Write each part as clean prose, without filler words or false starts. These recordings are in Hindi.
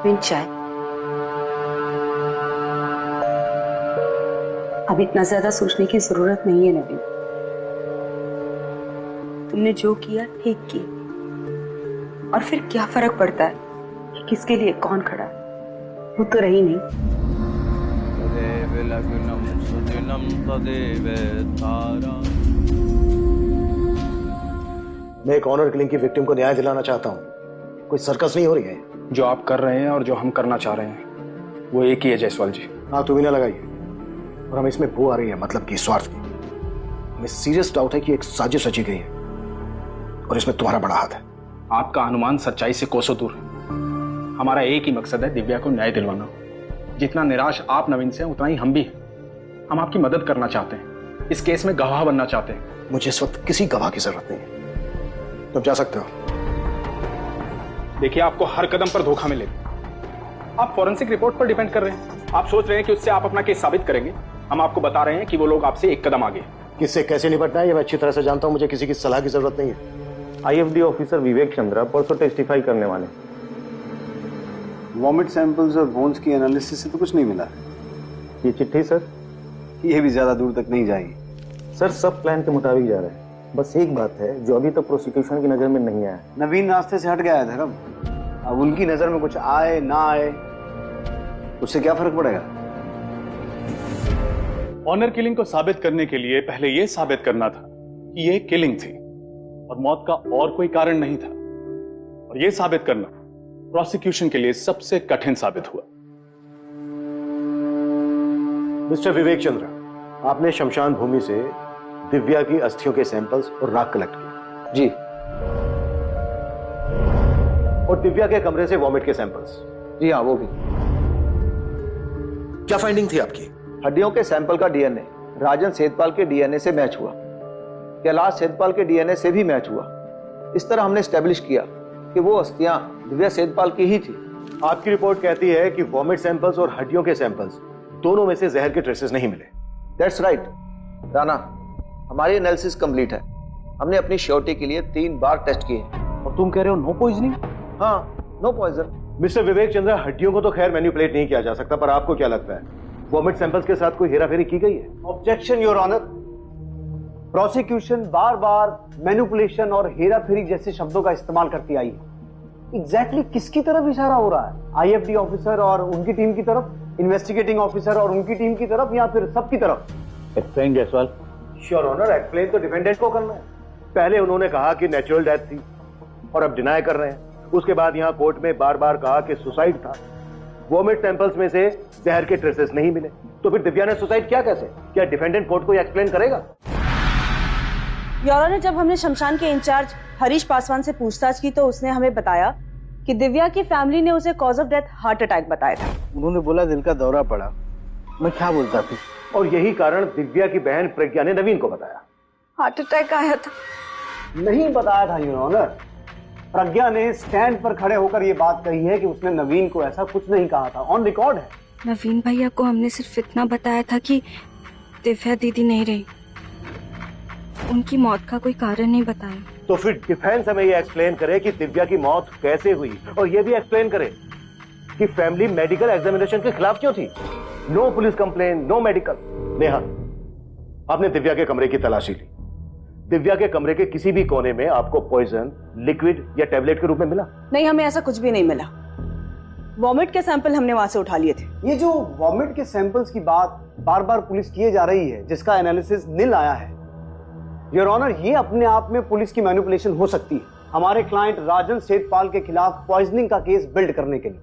नवीन चाय। अब इतना ज्यादा सोचने की जरूरत नहीं है नवीन। तुमने जो किया ठीक किया। और फिर क्या फर्क पड़ता है कि किसके लिए कौन खड़ा है? वो तो रही नहीं। मैं एक ऑनर किलिंग की विक्टिम को न्याय दिलाना चाहता हूँ। कोई सर्कस नहीं हो रही है। जो आप कर रहे हैं और जो हम करना चाह रहे हैं वो एक ही है जायसवाल जी। आंख भी ना लगाइए। और हमें इसमें बू आ रही है, मतलब कि स्वार्थ की। हमें सीरियस डाउट है कि एक साजिश रची गई है और इसमें तुम्हारा बड़ा हाथ है। आपका अनुमान सच्चाई से कोसों दूर है। हमारा एक ही मकसद है, दिव्या को न्याय दिलवाना। जितना निराश आप नवीन से हैं उतना ही हम भी हैं। हम आपकी मदद करना चाहते हैं, इस केस में गवाह बनना चाहते हैं। मुझे इस वक्त किसी गवाह की जरूरत नहीं है। तुम जा सकते हो। देखिए, आपको हर कदम पर धोखा मिलेगा। आप फॉरेंसिक रिपोर्ट पर डिपेंड कर रहे हैं। आप सोच रहे हैं कि उससे आप अपना केस साबित करेंगे। हम आपको बता रहे हैं कि वो लोग आपसे एक कदम आगे। किससे कैसे निपटना है ये मैं अच्छी तरह से जानता हूं। मुझे किसी की सलाह की जरूरत नहीं है। आईएफडी ऑफिसर विवेक चंद्रा परसों टेस्टिफाई करने वाले। वॉमिट सैंपल्स और बोन्स की एनालिसिस से तो कुछ नहीं मिला। ये चिट्ठी सर, ये भी ज्यादा दूर तक नहीं जाएगी। सर सब प्लान के मुताबिक जा रहे हैं। बस एक बात है जो अभी तक प्रोसिक्यूशन की नजर में नहीं आया। नवीन रास्ते से हट गया है धर्म। अब उनकी नजर में कुछ आए ना आए उससे क्या फर्क पड़ेगा? ऑनर किलिंग को साबित करने के लिए पहले यह साबित करना था कि यह किलिंग थी और मौत का और कोई कारण नहीं था। और यह साबित करना प्रोसिक्यूशन के लिए सबसे कठिन साबित हुआ। मिस्टर विवेक चंद्रा, आपने शमशान भूमि से दिव्या की अस्थियों के सैंपल्स और राख कलेक्ट किए। जी। और दिव्या के कमरे से वॉमिट के सैंपल्स। जी हाँ, वो भी। क्या फाइंडिंग थी आपकी? हड्डियों के सैंपल का डीएनए राजन सेतपाल के डीएनए से मैच हुआ। कैलाश सेतपाल के डीएनए से भी मैच हुआ। इस तरह हमने एस्टेब्लिश किया कि वो अस्थियां दिव्या सेतपाल की ही थी। आपकी रिपोर्ट कहती है कि वॉमिट सैंपल्स और हड्डियों के सैंपल्स दोनों में से जहर के ट्रेसेस नहीं मिले। दैट्स राइट राणा, हमारी एनालिसिस कंप्लीट है। हमने अपनी श्योरिटी के लिए 3 बार टेस्ट किए। और तुम कह रहे हो नो पॉइजनिंग? हाँ, नो पॉइजन। मिस्टर विवेक चंद्रा, हड्डियों को तो खैर मैनिपुलेट नहीं किया जा सकता, पर आपको क्या लगता है वॉमिट सैंपल्स के साथ कोई हेराफेरी की गई है? Objection your honour. प्रोसिक्यूशन बार बार मैनिपुलेशन और हेराफेरी जैसे शब्दों का इस्तेमाल करती आई है। एग्जैक्टली किसकी तरफ इशारा हो रहा है? आईएफडी ऑफिसर और उनकी टीम की तरफ, इन्वेस्टिगेटिंग ऑफिसर और उनकी टीम की तरफ, या फिर सबकी तरफ? Explain Jaiswal. Sure honour, explain तो डिफेंडेंट को करना है। पहले उन्होंने कहा कि नेचुरल डेथ थी और अब डिनाई कर रहे हैं। उसके बाद यहां कोर्ट में बार बार कहा कि सुसाइड था। वॉमिट सैंपल्स में से जहर के ट्रेसेस नहीं मिले, तो फिर दिव्या ने सुसाइड किया कैसे? क्या डिफेंडेंट कोर्ट को एक्सप्लेन करेगा? योर ऑनर, जब हमने शमशान के इंचार्ज हरीश पासवान से पूछताछ की तो उसने हमें बताया कि दिव्या की फैमिली ने उसे cause of death heart attack बताया था। उन्होंने बोला दिल का दौरा पड़ा। मैं क्या बोलता फिर? और यही कारण दिव्या की बहन प्रज्ञा ने नवीन को बताया। हार्ट अटैक आया था। नहीं बताया था योर ऑनर। प्रज्ञा ने स्टैंड पर खड़े होकर यह बात कही है कि उसने नवीन को ऐसा कुछ नहीं कहा था। ऑन रिकॉर्ड है। नवीन भैया को हमने सिर्फ इतना बताया था कि दिव्या दीदी नहीं रही, उनकी मौत का कोई कारण नहीं बताया। तो फिर डिफेंस हमें ये एक्सप्लेन करे कि दिव्या की मौत कैसे हुई, और ये भी एक्सप्लेन करे कि फैमिली मेडिकल एग्जामिनेशन के खिलाफ क्यों थी। No police complaint, no medical. Neha, आपने दिव्या के कमरे की तलाशी ली। दिव्या के कमरे के किसी भी कोने में आपको पॉइजन, लिक्विड या टैबलेट के रूप में मिला? नहीं, हमें ऐसा कुछ भी नहीं मिला। वॉमिट के सैंपल हमने वहां से उठा लिए थे। ये जो वॉमिट के सैंपल्स की बात बार बार पुलिस किए जा रही है, जिसका एनालिसिस नील आया है, योर ऑनर, ये अपने आप में पुलिस की मैनिपुलेशन हो सकती है हमारे क्लाइंट राजन सेतपाल के खिलाफ पॉइजनिंग का केस बिल्ड करने के लिए।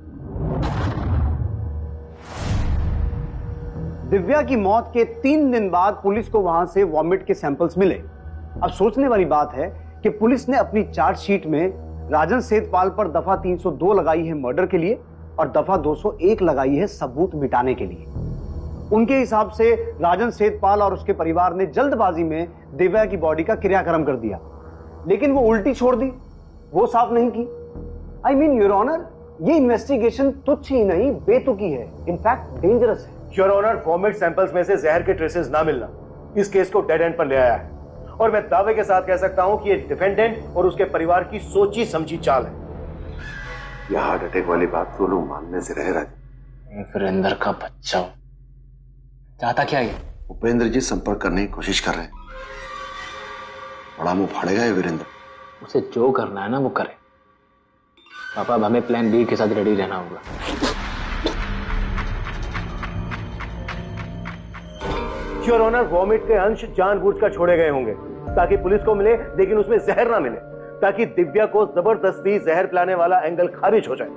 दिव्या की मौत के 3 दिन बाद पुलिस को वहां से वॉमिट के सैंपल्स मिले। अब सोचने वाली बात है कि पुलिस ने अपनी चार्जशीट में राजन सेतपाल पर दफा 302 लगाई है मर्डर के लिए और दफा 201 लगाई है सबूत मिटाने के लिए। उनके हिसाब से राजन सेतपाल और उसके परिवार ने जल्दबाजी में दिव्या की बॉडी का क्रियाक्रम कर दिया, लेकिन वो उल्टी छोड़ दी, वो साफ नहीं की। आई मीन योर ऑनर, ये इन्वेस्टिगेशन तुच्छ ही नहीं बेतुकी है, इनफैक्ट डेंजरस है। योर ऑनर, वॉमिट सैंपल्स में से जहर के ट्रेसेस ना मिलना इस केस को डेड एंड पर ले आया है, और मैं दावे के साथ कह सकता हूं कि ये डिफेंडेंट और उसके परिवार की सोची समझी चाल है। यह हार्ट अटैक वाली बात तो लोग मानने से रहे राजन। वीरेंद्र का बच्चा हो, चाहता क्या है? उपेंद्र जी संपर्क करने की कोशिश कर रहे हैं। बड़ा मुंह फाड़ेगा ये वीरेंद्र। उसे जो करना है ना वो करे। पापा, अब हमें प्लान बी के साथ रेडी रहना होगा। योर ऑनर, वॉमिट के अंश जानबूझकर छोड़े गए होंगे ताकि पुलिस को मिले लेकिन उसमें जहर ना मिले, ताकि दिव्या को जबरदस्ती जहर पिलाने वाला एंगल खारिज हो जाए।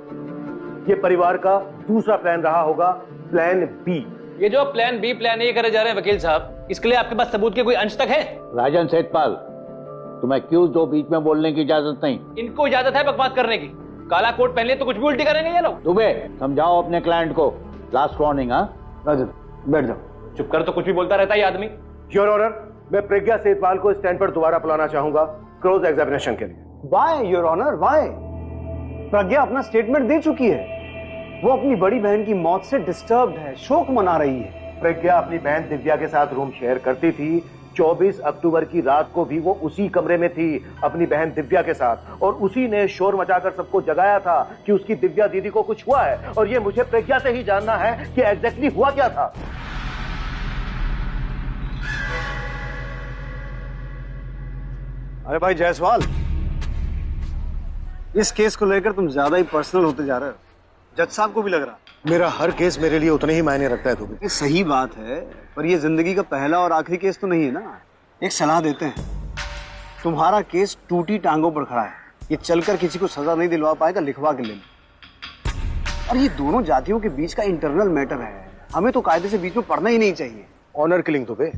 ये परिवार का दूसरा प्लान रहा होगा, प्लान बी। ये जो प्लान बी प्लान ए करे जा रहे हैं वकील साहब, इसके लिए आपके पास सबूत के कोई अंश तक है? राजन सेठपाल, तुम्हें क्यों दो बीच में बोलने की इजाजत नहीं? इनको इजाजत है बकवास करने की। काला कोट पहन लिए तो कुछ भी उल्टी करेंगे ये लोग। दुबे, समझाओ अपने क्लाइंट को। Last warning. हाँ राजन, बैठ जाओ। चुप कर, तो कुछ भी बोलता रहता है ये आदमी। योर ऑनर, मैं प्रज्ञा सेठपाल को स्टैंड पर दोबारा बुलाना चाहूंगा क्रॉस एग्जामिनेशन के लिए। Why your honour, why? Pragya अपना स्टेटमेंट दे चुकी है। वो अपनी बड़ी बहन की मौत से डिस्टर्ब्ड है, शोक मना रही है। प्रज्ञा अपनी बहन दिव्या के साथ रूम शेयर करती थी। 24 अक्टूबर की रात को भी वो उसी कमरे में थी अपनी बहन दिव्या के साथ, और उसी ने शोर मचाकर सबको जगाया था कि उसकी दिव्या दीदी को कुछ हुआ है। और ये मुझे प्रज्ञा से ही जानना है कि एग्जैक्टली हुआ क्या था। अरे भाई जायसवाल, इस केस को लेकर तुम ज्यादा ही पर्सनल होते जा रहे हो। जज साहब को भी लग रहा। मेरा हर केस मेरे लिए उतने ही मायने रखता है। दुबे, ये सही बात है, पर ये जिंदगी का पहला और आखिरी केस तो नहीं है ना। एक सलाह देते हैं, तुम्हारा केस टूटी टांगों पर खड़ा है। ये चलकर किसी को सजा नहीं दिलवा पाएगा, लिखवा के ले लो। और ये दोनों जातियों के बीच का इंटरनल मैटर है, हमें तो कायदे से बीच में पड़ना ही नहीं चाहिए। ऑनर किलिंग दुबे,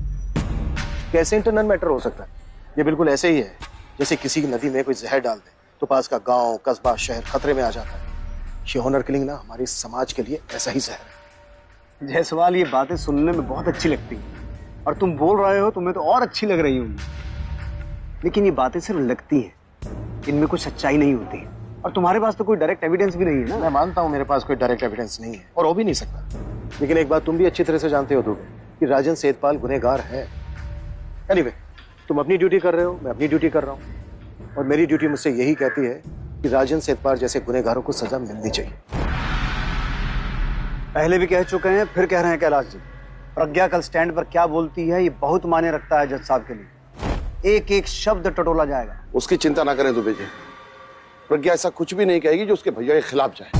कैसे इंटरनल मैटर हो सकता है? ये बिल्कुल ऐसे ही है जैसे किसी नदी में कोई जहर डाल दे तो पास का गांव, कस्बा, शहर खतरे में आ जाता है। ये ऑनर किलिंग ना हमारे समाज के लिए ऐसा ही जहर है। जायसवाल, ये बातें सुनने में बहुत अच्छी लगती हैं और तुम बोल रहे हो, तुम्हें तो और अच्छी लग रही होंगी। लेकिन ये बातें सिर्फ लगती हैं, इनमें कोई सच्चाई नहीं होती। और तुम्हारे पास तो कोई डायरेक्ट एविडेंस भी नहीं है ना। मैं मानता हूं मेरे पास कोई डायरेक्ट एविडेंस नहीं है और हो भी नहीं सकता, लेकिन एक बात तुम भी अच्छी तरह से जानते हो दुबे कि राजन सेठपाल गुनहगार है। एनीवे, तुम अपनी ड्यूटी कर रहे हो, मैं अपनी ड्यूटी कर रहा हूं, और मेरी ड्यूटी मुझसे यही कहती है कि राजन सेठपाल जैसे गुनहगारों को सजा मिलनी चाहिए। पहले भी कह चुके हैं, फिर कह रहे हैं कैलाश जी, प्रज्ञा कल स्टैंड पर क्या बोलती है ये बहुत मायने रखता है जज साहब के लिए। एक एक शब्द टटोला जाएगा। उसकी चिंता ना करें दुबे जी, प्रज्ञा ऐसा कुछ भी नहीं कहेगी जो उसके भैया के खिलाफ जाए।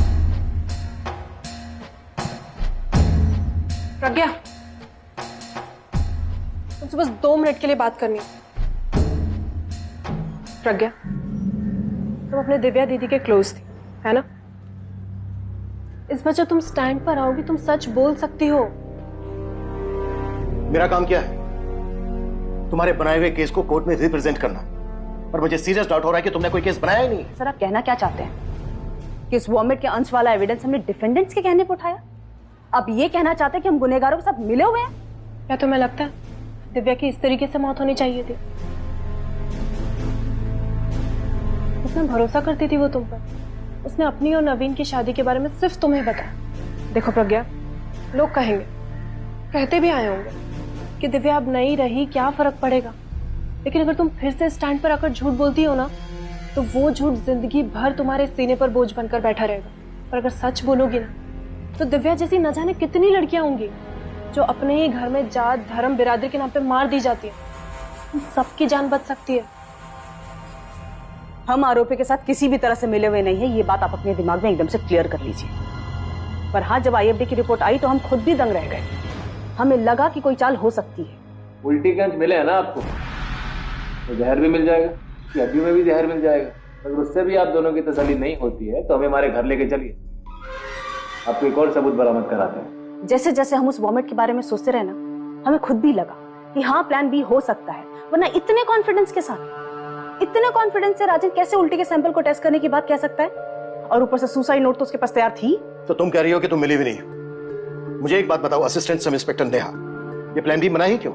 प्रज्ञा, तुमसे बस 2 मिनट के लिए बात करनी है। प्रज्ञा, तुम अपने दिव्या दीदी के क्लोज थी, है ना? इस बार जब तुम स्टैंड पर आओगी तुम सच बोल सकती हो। मेरा काम क्या है? तुम्हारे बनाए हुए केस को कोर्ट में रिप्रेजेंट करना, और मुझे सीरियस डाउट हो रहा है कि तुमने कोई केस बनाया ही नहीं। सर, आप कहना क्या चाहते हैं कि इस वॉमिट के अंश वाला एविडेंस हमने डिफेंडेंट्स के कहने पर उठाया? अब ये कहना चाहते हैं कि हम गुनहगारों के साथ मिले हुए हैं? क्या तुम्हें लगता है दिव्या की इस तरीके से मौत होनी चाहिए थी? उसने भरोसा करती थी वो तुम पर। उसने अपनी और नवीन की शादी के बारे में सिर्फ तुम्हें बताया। देखो प्रज्ञा, लोग कहेंगे, कहते भी आए होंगे कि दिव्या अब नहीं रही, क्या फर्क पड़ेगा। लेकिन अगर तुम फिर से स्टैंड पर आकर झूठ बोलती हो ना, तो वो झूठ जिंदगी भर तुम्हारे सीने पर बोझ बनकर बैठा रहेगा। पर अगर सच बोलोगी ना, तो दिव्या जैसी न जाने कितनी लड़कियां होंगी जो अपने ही घर में जात, धर्म, बिरादरी के नाम पे मार दी जाती है। उन सबकी जान बच सकती है। हम आरोपी के साथ किसी भी तरह से मिले हुए नहीं है, ये बात आप अपने दिमाग में एकदम से क्लियर कर लीजिए। पर हाँ, जब आईएफडी की रिपोर्ट आई तो हम खुद भी दंग रह गए। हमें लगा कि कोई चाल हो सकती है। उल्टी के अंश मिले हैं ना आपको, तो जहर भी मिल जाएगा, हड्डियों में भी जहर मिल जाएगा। अगर उससे भी आप दोनों की तसल्ली नहीं होती है तो हमें हमारे घर लेके चलिए, आपको एक और सबूत बरामद कराते हैं। जैसे जैसे हम उस वॉमिट के बारे में सोचते रहे ना, हमें खुद भी लगा कि हाँ, प्लान बी हो सकता है। वरना इतने कॉन्फिडेंस के साथ, इतने कॉन्फिडेंस से राजन कैसे उल्टी के सैंपल को टेस्ट करने की बात कह सकता है? और ऊपर से सुसाइड नोट तो उसके पास तैयार थी। तो तुम कह रही हो कि तुम मिली भी नहीं। मुझे एक बात बताओ असिस्टेंट सब इंस्पेक्टर नेहा, ये प्लान बी बना ही क्यों?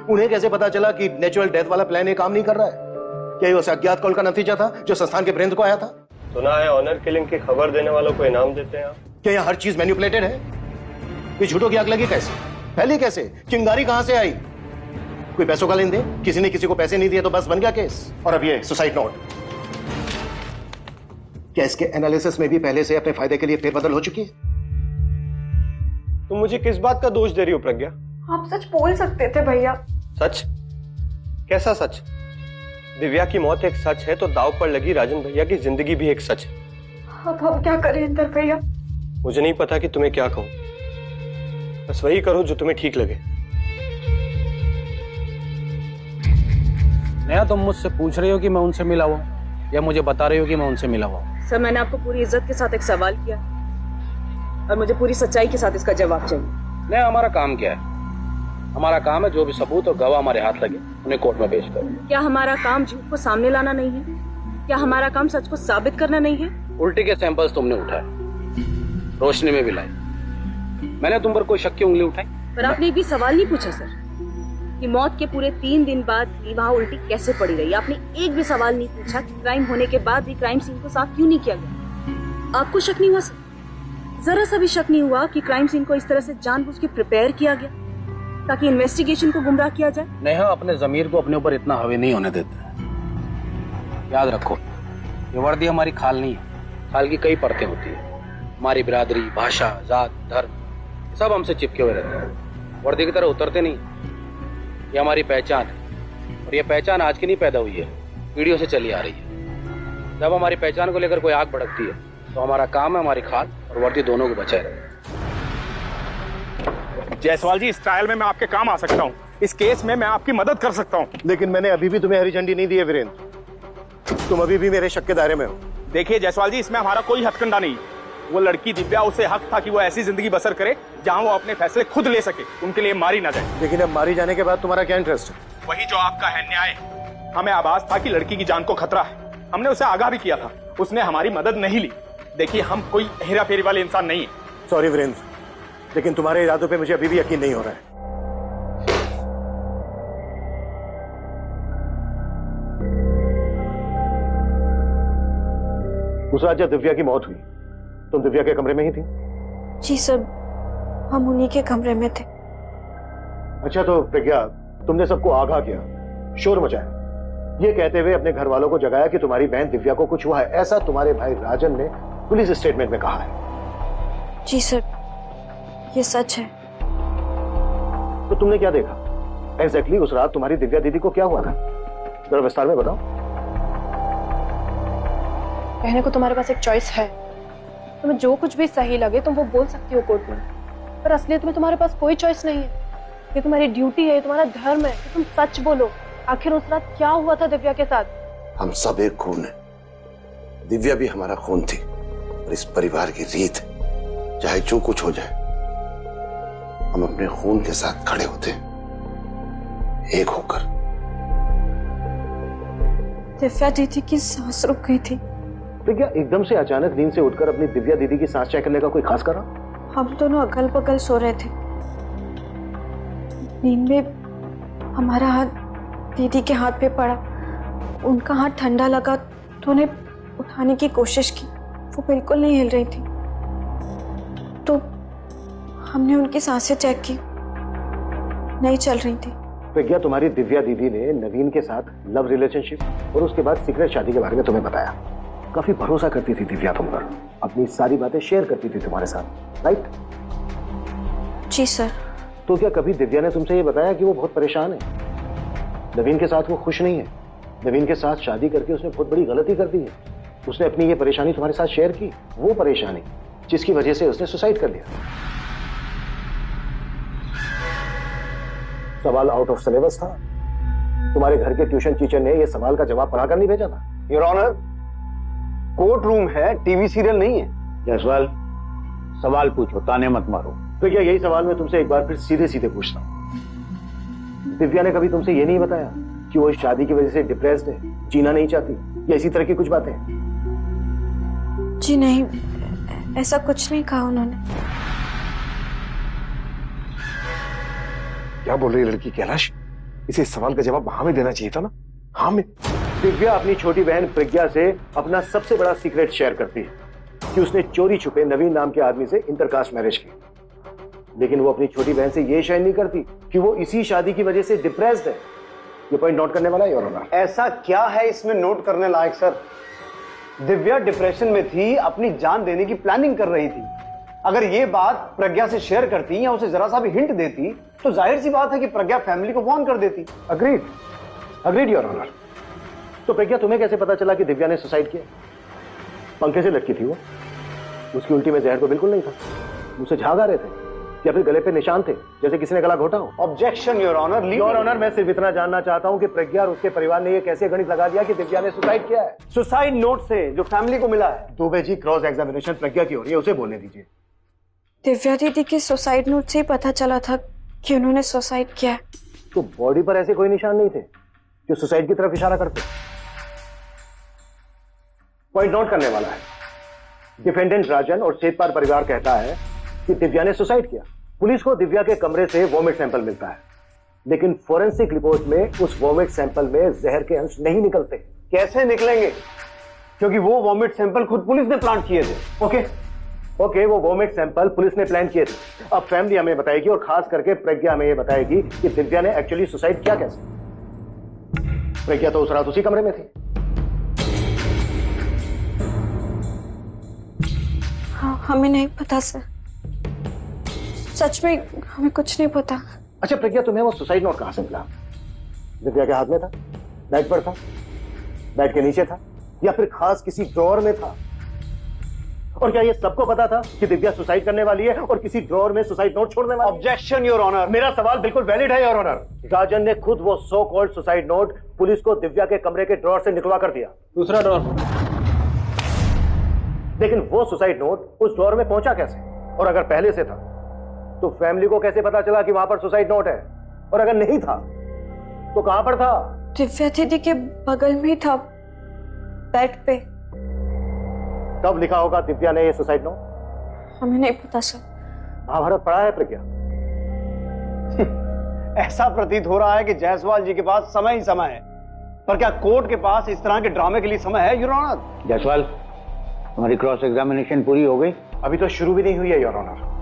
उन्हें कैसे पता चला कि नेचुरल डेथ वाला प्लान ये काम नहीं कर रहा है? क्या ये उस अज्ञात कॉल का नतीजा था जो संस्थान के ब्रेन को आया था? सुना है ऑनर किलिंग की खबर देने वालों को इनाम देते हैं आप। क्या यहाँ हर चीज मैन्युपुलेटेड है? ये झूठों की आग लगी कैसे? फैली कैसे? चिंगारी कहां से आई? कोई पैसों का लेन देन? किसी ने किसी को पैसे नहीं दिए तो बस बन गया केस। और अब ये सुसाइड नोट। क्या इसके एनालिसिस में भी पहले से अपने फायदे के लिए फेरबदल हो चुकी है? तुम मुझे किस बात का दोष दे रही हो प्रज्ञा? आप सच बोल सकते थे भैया। सच? कैसा सच? दिव्या की मौत एक सच है तो दाव पर लगी राजन भैया की जिंदगी भी एक सच है। अब हम क्या करें इंदर भैया? मुझे नहीं पता कि तुम्हें क्या कहूं, बस वही करो जो तुम्हें ठीक लगे। नेहा, तुम मुझसे पूछ रही हो कि मैं उनसे मिला हुआ या मुझे बता रही हो कि मैं उनसे मिला हुआ? सर, मैंने आपको पूरी इज्जत के साथ एक सवाल किया और मुझे पूरी सच्चाई के साथ इसका जवाब चाहिए। नहीं, हमारा काम क्या है? हमारा काम है जो भी सबूत और गवाह हमारे हाथ लगे उन्हें कोर्ट में पेश करो। क्या हमारा काम झूठ को सामने लाना नहीं है? क्या हमारा काम सच को साबित करना नहीं है? उल्टी के सैंपल्स तुमने उठाए, रोशनी में भी लाई। मैंने तुम पर कोई शक की उंगली उठाई? पर आपने एक भी सवाल नहीं पूछा सर कि मौत के पूरे 3 दिन बाद भी वहाँ उल्टी कैसे पड़ी रही। आपने एक भी सवाल नहीं पूछा कि क्राइम होने के बाद भी क्राइम सीन को साफ क्यों नहीं किया गया। आपको शक नहीं हुआ सर? जरा सा भी शक नहीं हुआ कि क्राइम सीन को इस तरह से जानबूझ के प्रिपेयर किया गया ताकि इन्वेस्टिगेशन को गुमराह किया जाए? नेहा, अपने जमीर को अपने ऊपर इतना हावी नहीं होने देते। याद रखो, ये वर्दी हमारी खाल नहीं है। खाल की कई परतें होती है। हमारी बिरादरी, भाषा, जात, धर्म सब हमसे चिपके हुए रहते हैं, वर्दी की तरह उतरते नहीं। ये हमारी पहचान है और ये पहचान आज की नहीं पैदा हुई है, पीढ़ियों से चली आ रही है। जब हमारी पहचान को लेकर कोई आग भड़कती है तो हमारा काम है हमारी खाल और वर्दी दोनों को बचाए रखना। जायसवाल जी, इस ट्रायल में मैं आपके काम आ सकता हूँ, इस केस में मैं आपकी मदद कर सकता हूँ। लेकिन मैंने अभी भी तुम्हें हरी झंडी नहीं दी है वीरेंद्र, तुम अभी भी मेरे शक के दायरे में हो। देखिए जायसवाल जी, इसमें हमारा कोई हथकंडा नहीं। वो लड़की दिव्या, उसे हक था कि वो ऐसी जिंदगी बसर करे जहाँ वो अपने फैसले खुद ले सके, उनके लिए मारी ना जाए। लेकिन अब मारी जाने के बाद तुम्हारा क्या इंटरेस्ट है? वही जो आपका है, न्याय। हमें आभास था कि लड़की की जान को खतरा है, हमने उसे आगाह भी किया था, उसने हमारी मदद नहीं ली। देखिए, हम कोई हेरा फेरी वाले इंसान नहीं है। सॉरी वीरेंद्र, लेकिन तुम्हारे इरादों पे मुझे अभी भी यकीन नहीं हो रहा है। उस रात जब दिव्या की मौत हुई, तुम दिव्या के कमरे में ही थी? जी सर, हम उन्हीं के कमरे में थे। अच्छा, तो प्रज्ञा, तुमने सबको आगाह किया, शोर मचाया, ये कहते हुए अपने घर वालों को जगाया कि तुम्हारी बहन दिव्या को कुछ हुआ है, ऐसा तुम्हारे भाई राजन ने पुलिस स्टेटमेंट में कहा है। जी सर, ये सच है। तो तुमने क्या देखा एग्जैक्टली उस रात? तुम्हारी दिव्या दीदी को क्या हुआ था, जरा विस्तार में बताओ। कहने को तुम्हारे पास एक चॉइस है, तुम्हें जो कुछ भी सही लगे तुम वो बोल सकती हो कोर्ट में, पर असलियत में तुम्हारे पास कोई चॉइस नहीं है। ये तुम्हारी ड्यूटी है, तुम्हारा धर्म है कि तुम सच बोलो। आखिर उस रात क्या हुआ था दिव्या के साथ? हम सब एक खून है, दिव्या भी हमारा खून थी और इस परिवार की रीत है, चाहे जो कुछ हो जाए हम अपने खून के साथ खड़े होते हैं, एक होकर। दिव्या दीदी की सांस रुक गई थी। तो क्या एकदम से अचानक नींद से उठकर अपनी दिव्या दीदी की सांस चेक करने का कोई खास कारण? हम दोनों अगल बगल सो रहे थे, नींद में हमारा हाथ दीदी के हाथ पे पड़ा, उनका हाथ ठंडा लगा तो उन्हें उठाने की कोशिश की, वो बिल्कुल नहीं हिल रही थी, तो हमने उनकी सांसें चेक की, नहीं चल रही थी। प्रज्ञा, तुम्हारी दिव्या दीदी ने नवीन के साथ लव रिलेशनशिप और उसके बाद सीक्रेट शादी के बारे में तुम्हें बताया। काफी भरोसा करती थी दिव्या तुम पर, अपनी सारी बातें शेयर करती थी तुम्हारे साथ, राइट? जी सर। तो क्या कभी दिव्या ने तुमसे ये बताया कि वो बहुत परेशान है, नवीन के साथ वो खुश नहीं है, नवीन के साथ शादी करके उसने बहुत बड़ी गलती कर दी है, उसने अपनी ये परेशानी तुम्हारे साथ शेयर की, वो परेशानी जिसकी वजह से उसने सुसाइड कर लिया? सवाल आउट ऑफ सिलेबस था, तुम्हारे घर के ट्यूशन टीचर ने ये सवाल का जवाब पढ़ाकर नहीं भेजा था। योर ऑनर, कोर्ट रूम है, टीवी सीरियल नहीं है। जायसवाल, सवाल पूछो, ताने मत मारो। तो क्या यही सवाल मैं तुमसे एक बार फिर सीधे सीधे पूछता हूँ, दिव्या ने कभी तुमसे ये नहीं बताया कि वो इस शादी की वजह से डिप्रेस्ड है, जीना नहीं चाहती, या इसी तरह की कुछ बातें? जी नहीं, ऐसा कुछ नहीं कहा उन्होंने। क्या बोल रही है लड़की कैलाश? इसे इस सवाल का जवाब हाँ में देना चाहिए था ना। हाँ में? दिव्या अपनी छोटी बहन प्रज्ञा से अपना सबसे बड़ा सीक्रेट शेयर करती है कि उसने चोरी छुपे नवीन नाम के आदमी से इंटरकास्ट मैरिज की, लेकिन वो अपनी छोटी बहन से ये शेयर नहीं करती कि वो इसी शादी की वजह से डिप्रेस्ड है। ये पॉइंट नोट करने वाला है योर ऑनर। ऐसा क्या है इसमें नोट करने लायक सर? दिव्या डिप्रेशन में थी, अपनी जान देने की प्लानिंग कर रही थी। अगर ये बात प्रज्ञा से शेयर करती या उसे जरा सा भी हिंट देती तो जाहिर सी बात है कि प्रज्ञा फैमिली को वार्न कर देती। Agreed your honour. तो प्रज्ञा, तुम्हें कैसे पता चला कि दिव्या ने सुसाइड किया? पंखे से लटकी थी वो, उसकी उल्टी में जहर तो बिल्कुल नहीं था। मुझसे झाग आ रहे थे या फिर गले पे निशान थे जैसे किसी ने गला घोटा हो। Objection your honour. Your honour, मैं सिर्फ इतना जानना चाहता हूं कि प्रज्ञा और उसके परिवार ने ये कैसे गणित लगा दिया कि दिव्या ने सुसाइड किया है? सुसाइड नोट से जो फैमिली को मिला है। दुबे जी, क्रॉस एग्जामिनेशन प्रज्ञा की हो रही है, उसे बोलने दीजिए। दिव्या दीदी की सुसाइड नोट से ही पता चला था कि उन्होंने सुसाइड किया है। तो बॉडी पर ऐसे कोई निशान नहीं थे जो सुसाइड की तरफ इशारा करते? पॉइंट नोट करने वाला है। डिफेंडेंट राजन और सेठपाल परिवार कहता है कि दिव्या ने सुसाइड किया। पुलिस को दिव्या के कमरे से वोमिट सैंपल मिलता है, लेकिन फोरेंसिक रिपोर्ट में उस वोमिट सैंपल में जहर के अंश नहीं निकलते। कैसे निकलेंगे? क्योंकि वो वोमिट सैंपल खुद पुलिस ने प्लांट किए थे। ओके, वो वोमिट सैंपल पुलिस ने प्लान किए थे। अब फैमिली हमें बताएगी और खास करके प्रज्ञा हमें ये बताएगी कि दिव्या ने एक्चुअली सुसाइड किया कैसे। प्रज्ञा तो उस रात उसी कमरे में थी। हाँ, हमें नहीं पता सर, सच में हमें कुछ नहीं पता। अच्छा प्रज्ञा, तुम्हें वो सुसाइड नोट कहां से मिला? दिव्या के हाथ में था, बेड पर था, बेड के नीचे था, या फिर खास किसी ड्रॉअर में था? और क्या ये सबको पता था कि दिव्या सुसाइड करने वाली है और किसी ड्रॉअर में सुसाइड नोट छोड़ने वाली? Objection your honour. मेरा सवाल बिल्कुल वैलिड है योर ऑनर। राजन ने खुद वो so called suicide note police को दिव्या के कमरे के ड्रॉअर से निकलवा कर दिया। दूसरा ड्रॉअर। लेकिन वो सुसाइड नोट उस ड्रॉअर में पहुंचा कैसे? और अगर पहले से था तो फैमिली को कैसे पता चला कि वहां पर सुसाइड नोट है? और अगर नहीं था तो कहां पर था? दिव्या दीदी के बगल में ही था, बेड पे। कब लिखा होगा दिव्या ने ये सुसाइड नोट? हमें नहीं पता सर। महाभारत पढ़ा है प्रज्ञा? ऐसा प्रतीत हो रहा है कि जायसवाल जी के पास समय ही समय है, पर क्या कोर्ट के पास इस तरह के ड्रामे के लिए समय है योर ऑनर? जायसवाल, तुम्हारी क्रॉस एग्जामिनेशन पूरी हो गई? अभी तो शुरू भी नहीं हुई है योर ऑनर।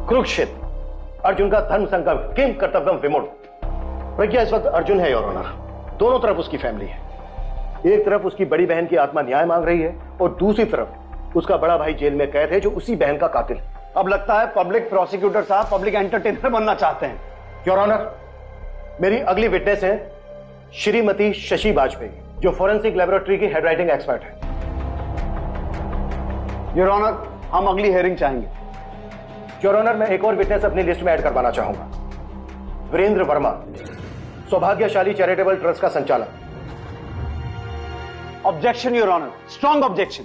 कुरुक्षेत्र, अर्जुन का धर्म संकल्प, किम कर्तव्यम विमूढ़। प्रज्ञा इस वक्त अर्जुन है योर ऑनर। दोनों तरफ उसकी फैमिली है। एक तरफ उसकी बड़ी बहन की आत्मा न्याय मांग रही है और दूसरी तरफ उसका बड़ा भाई जेल में कैद है जो उसी बहन का कातिल है। अब लगता है पब्लिक प्रोसिक्यूटर साहब पब्लिक एंटरटेनर बनना चाहते हैं। योर ऑनर, मेरी अगली विटनेस है श्रीमती शशि वाजपेयी, जो फोरेंसिक लेबोरेटरी की हेडराइटिंग एक्सपर्ट है। योर ऑनर, हम अगली हियरिंग चाहेंगे। योर ऑनर, मैं एक और विटनेस अपनी लिस्ट में ऐड करवाना चाहूंगा। वीरेंद्र वर्मा, सौभाग्यशाली चैरिटेबल ट्रस्ट का संचालक। Objection your honour, strong objection.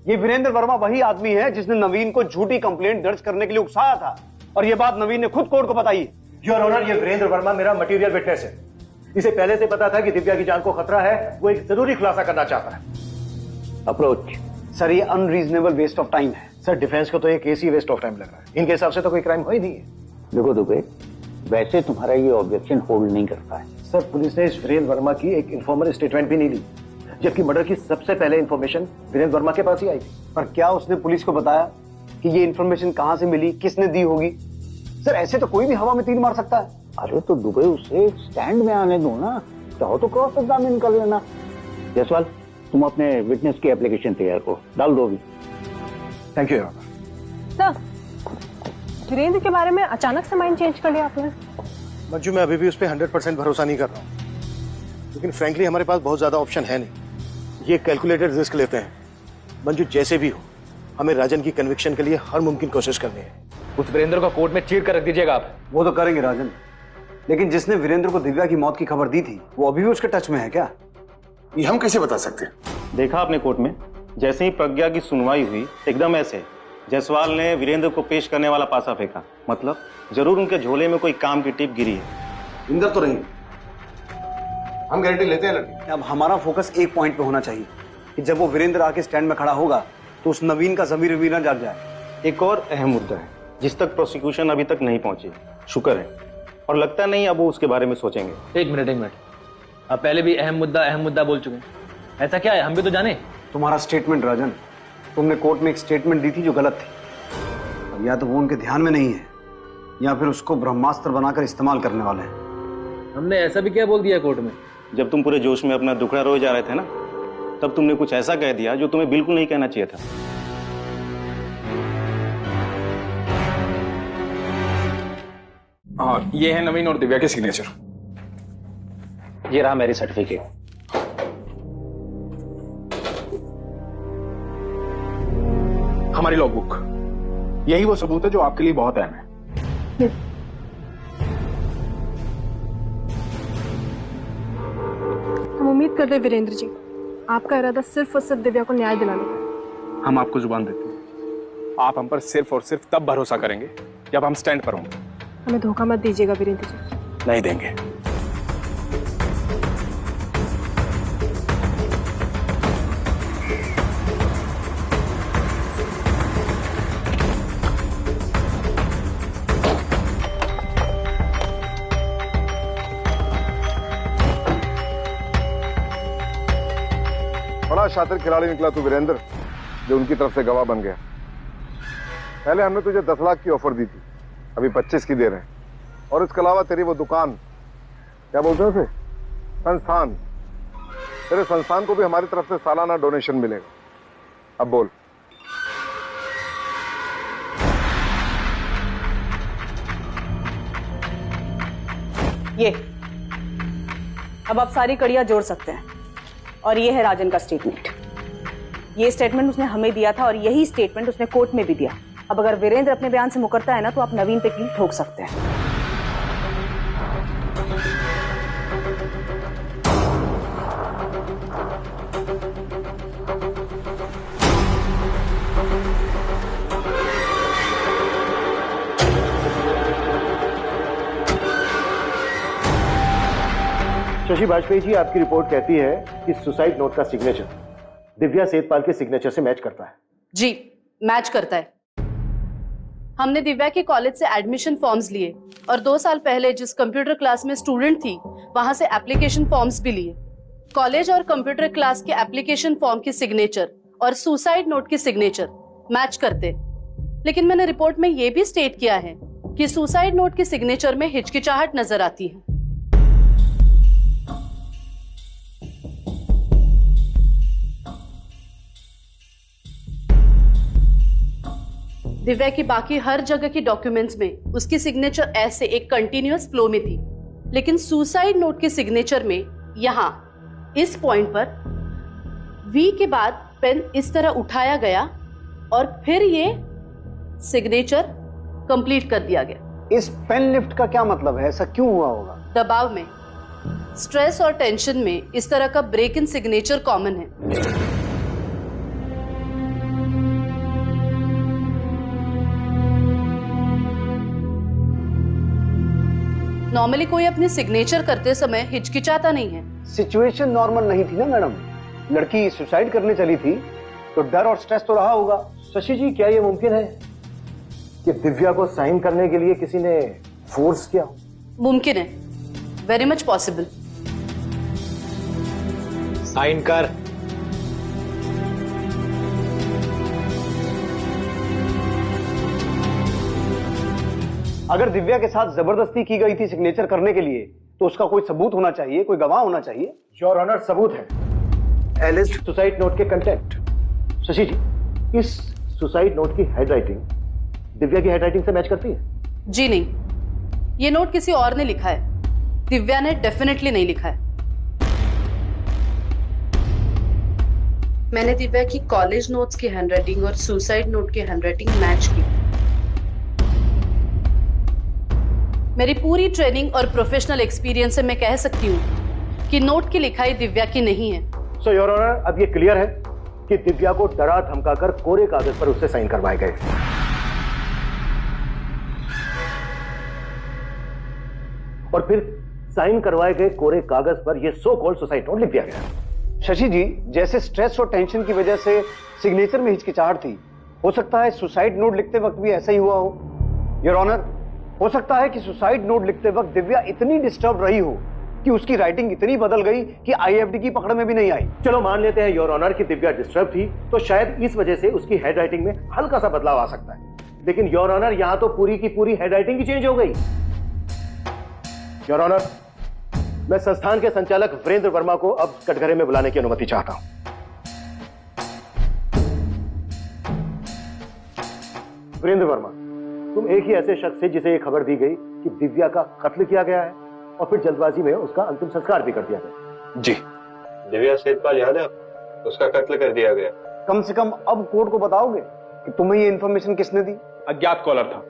ये वीरेंद्र वर्मा वही आदमी है जिसने नवीन को झूठी कंप्लेंट दर्ज करने के लिए उकसाया था, और ये बात नवीन ने खुद कोर्ट को बताई है। योर ऑनर, ये वीरेंद्र वर्मा मेरा मटेरियल विटनेस है। इसे पहले से पता था कि दिव्या की जान को खतरा है। वो एक जरूरी खुलासा करना चाहता है। अप्रोच। सर, ये अनरीजनेबल वेस्ट ऑफ टाइम है। सर, डिफेंस को तो एक केस ही वेस्ट ऑफ टाइम लग रहा है। इनके हिसाब से तो कोई क्राइम हो ही नहीं है। देखो दुबे, वैसे तुम्हारा ये ऑब्जेक्शन होल्ड नहीं करता है। सर, पुलिस ने इस वीरेंद्र वर्मा की एक इन्फॉर्मर स्टेटमेंट भी नहीं ली, जबकि मर्डर की सबसे पहले इंफॉर्मेशन वीरेंद्र वर्मा के पास ही आई थी। पर क्या उसने पुलिस को बताया कि ये इंफॉर्मेशन कहां से मिली, किसने दी होगी? सर, ऐसे तो कोई भी हवा में तीर मार सकता है। अरे तो दुबे, उसे स्टैंड में आने दो ना, चाहो तो क्रॉस एग्जामिन कर लेना। जायसवाल, तुम अपने विटनेस की एप्लीकेशन तैयार करो, डाल दो अभी। Thank you your honour. Sir, Virendra के बारे में अचानक से माइंड चेंज कर लिया आपने? मंजू, मैं अभी भी उस पर 100% भरोसा नहीं कर रहा हूँ, लेकिन फ्रैंकली हमारे पास बहुत ज्यादा ऑप्शन है नहीं। ये कैलकुलेटेड रिस्क लेते हैं। मंजू, जैसे भी हो, हमें राजन की कन्विक्शन के लिए हर मुमकिन कोशिश करनी है। उस वीरेंद्र को कोर्ट में चीर कर रख दीजिएगा आप। वो तो करेंगे राजन, लेकिन जिसने वीरेंद्र को दिव्या की मौत की खबर दी थी वो अभी भी उसके टच में है क्या? ये हम कैसे बता सकते हैं? देखा आपने कोर्ट में, जैसे ही प्रज्ञा की सुनवाई हुई एकदम ऐसे जायसवाल ने वीरेंद्र को पेश करने वाला पासा फेंका। मतलब जरूर उनके झोले में कोई काम की टिप गिरी है। इंदर तो नहीं, हम गारंटी लेते हैं लड़की। अब हमारा फोकस एक पॉइंट पे होना चाहिए कि जब वो वीरेंद्र आके स्टैंड में खड़ा होगा तो उस नवीन का जमीर भी न जग जाए। एक और अहम मुद्दा है जिस तक प्रोसिक्यूशन अभी तक नहीं पहुंची, शुक्र है, और लगता नहीं अब वो उसके बारे में सोचेंगे। एक मिनट, आप पहले भी अहम मुद्दा बोल चुके हैं। ऐसा क्या है, हम भी तो जाने। तुम्हारा स्टेटमेंट राजन, तुमने कोर्ट में एक स्टेटमेंट दी थी जो गलत थी। अब या तो वो उनके ध्यान में नहीं है या फिर उसको ब्रह्मास्त्र बनाकर इस्तेमाल करने वाले हैं। हमने ऐसा भी क्या बोल दिया कोर्ट में? जब तुम पूरे जोश में अपना दुखड़ा रोए जा रहे थे ना, तब तुमने कुछ ऐसा कह दिया जो तुम्हें बिल्कुल नहीं कहना चाहिए था। और ये है नवीन और दिव्या के सिग्नेचर। ये रहा मेरी सर्टिफिकेट। हमारी लॉगबुक, यही वो सबूत है जो आपके लिए बहुत अहम है। हम उम्मीद करते हैं वीरेंद्र जी, आपका इरादा सिर्फ और सिर्फ दिव्या को न्याय दिलाने का है। हम आपको जुबान देते हैं, आप हम पर सिर्फ और सिर्फ तब भरोसा करेंगे जब हम स्टैंड पर होंगे। हमें धोखा मत दीजिएगा वीरेंद्र जी। नहीं देंगे। बड़ा शातिर खिलाड़ी निकला तू वीरेंद्र, जो उनकी तरफ से गवाह बन गया। पहले हमने तुझे 10 लाख की ऑफर दी थी, अभी 25 की दे रहे हैं। और इसके अलावा तेरी वो दुकान, क्या बोलते हैं उसे, संस्थान, तेरे संस्थान को भी हमारी तरफ से सालाना डोनेशन मिलेगा। अब बोल। ये अब आप सारी कड़ियां जोड़ सकते हैं। और ये है राजन का स्टेटमेंट। ये स्टेटमेंट उसने हमें दिया था और यही स्टेटमेंट उसने कोर्ट में भी दिया। अब अगर वीरेंद्र अपने बयान से मुकरता है ना, तो आप नवीन पे कील ठोक सकते हैं। शशि वाजपेयी जी, आपकी रिपोर्ट कहती है कि सुसाइड नोट का सिग्नेचर दिव्या सेतपाल के सिग्नेचर से मैच करता है। जी, मैच करता है। हमने दिव्या के कॉलेज से एडमिशन फॉर्म्स लिए और 2 साल पहले जिस कंप्यूटर क्लास में स्टूडेंट थी, वहां से एप्लीकेशन फॉर्म्स भी लिए। कॉलेज और कंप्यूटर क्लास के एप्लीकेशन फॉर्म की सिग्नेचर और सुसाइड नोट की सिग्नेचर मैच करते। लेकिन मैंने रिपोर्ट में यह भी स्टेट किया है कि सुसाइड नोट की सिग्नेचर में हिचकिचाहट नजर आती है। दिव्या की बाकी हर जगह की डॉक्यूमेंट्स में उसकी सिग्नेचर ऐसे एक कंटिन्यूअस फ्लो में थी, लेकिन सुसाइड नोट के सिग्नेचर में यहां इस पॉइंट पर वी के बाद पेन इस तरह उठाया गया और फिर ये सिग्नेचर कंप्लीट कर दिया गया। इस पेन लिफ्ट का क्या मतलब है? ऐसा क्यों हुआ होगा? दबाव में, स्ट्रेस और टेंशन में इस तरह का ब्रेक इन सिग्नेचर कॉमन है। नॉर्मली कोई अपने सिग्नेचर करते समय हिचकिचाता नहीं है। सिचुएशन नॉर्मल नहीं थी ना मैडम, लड़की सुसाइड करने चली थी तो डर और स्ट्रेस तो रहा होगा। शशि जी, क्या यह मुमकिन है कि दिव्या को साइन करने के लिए किसी ने फोर्स किया? मुमकिन है, वेरी मच पॉसिबल। साइन कर। अगर दिव्या के साथ जबरदस्ती की गई थी सिग्नेचर करने के लिए, तो उसका कोई सबूत होना चाहिए, कोई गवाह होना चाहिए। योर ऑनर, सबूत है एलिस्ट सुसाइड नोट के कंटेंट। शशि जी, इस सुसाइड नोट की हैंडराइटिंग दिव्या की हैंडराइटिंग से मैच करती है? जी नहीं, ये नोट किसी और ने लिखा है, दिव्या ने डेफिनेटली नहीं लिखा है। मैंने दिव्या की कॉलेज नोट्स की हैंडराइटिंग और सुसाइड नोट की हैंडराइटिंग मैच की। मेरी पूरी ट्रेनिंग और प्रोफेशनल एक्सपीरियंस से मैं कह सकती हूँ कि नोट की लिखाई दिव्या की नहीं है। सो योर ऑनर, अब ये क्लियर है कि दिव्या को डरा धमकाकर कोरे कागज पर उससे साइन करवाए गए और फिर साइन करवाए गए कोरे कागज पर यह सो कॉल्ड सुसाइड नोट लिख दिया गया। शशि जी, जैसे स्ट्रेस और टेंशन की वजह से सिग्नेचर में हिचकिचाहट थी, हो सकता है सुसाइड नोट लिखते वक्त भी ऐसा ही हुआ हो। योर ऑनर, हो सकता है कि सुसाइड नोट लिखते वक्त दिव्या इतनी डिस्टर्ब रही हो कि उसकी राइटिंग इतनी बदल गई कि आईएफडी की पकड़ में भी नहीं आई। चलो मान लेते हैं योर ऑनर कि दिव्या डिस्टर्ब थी, तो शायद इस वजह से उसकी हैंडराइटिंग में हल्का सा बदलाव आ सकता है। लेकिन योर ऑनर, यहां तो पूरी की पूरी हैंडराइटिंग ही चेंज हो गई। योर ऑनर, मैं संस्थान के संचालक वीरेंद्र वर्मा को अब कटघरे में बुलाने की अनुमति चाहता हूं। वीरेंद्र वर्मा, तुम एक ही ऐसे शख्स से जिसे ये खबर दी गई कि दिव्या का कत्ल किया गया है और फिर जल्दबाजी में उसका अंतिम संस्कार भी कर दिया गया। जी। दिव्या सेठपाल याद है, उसका कत्ल कर दिया गया। कम से कम अब कोर्ट को बताओगे कि तुम्हें ये इन्फॉर्मेशन किसने दी? अज्ञात कॉलर था।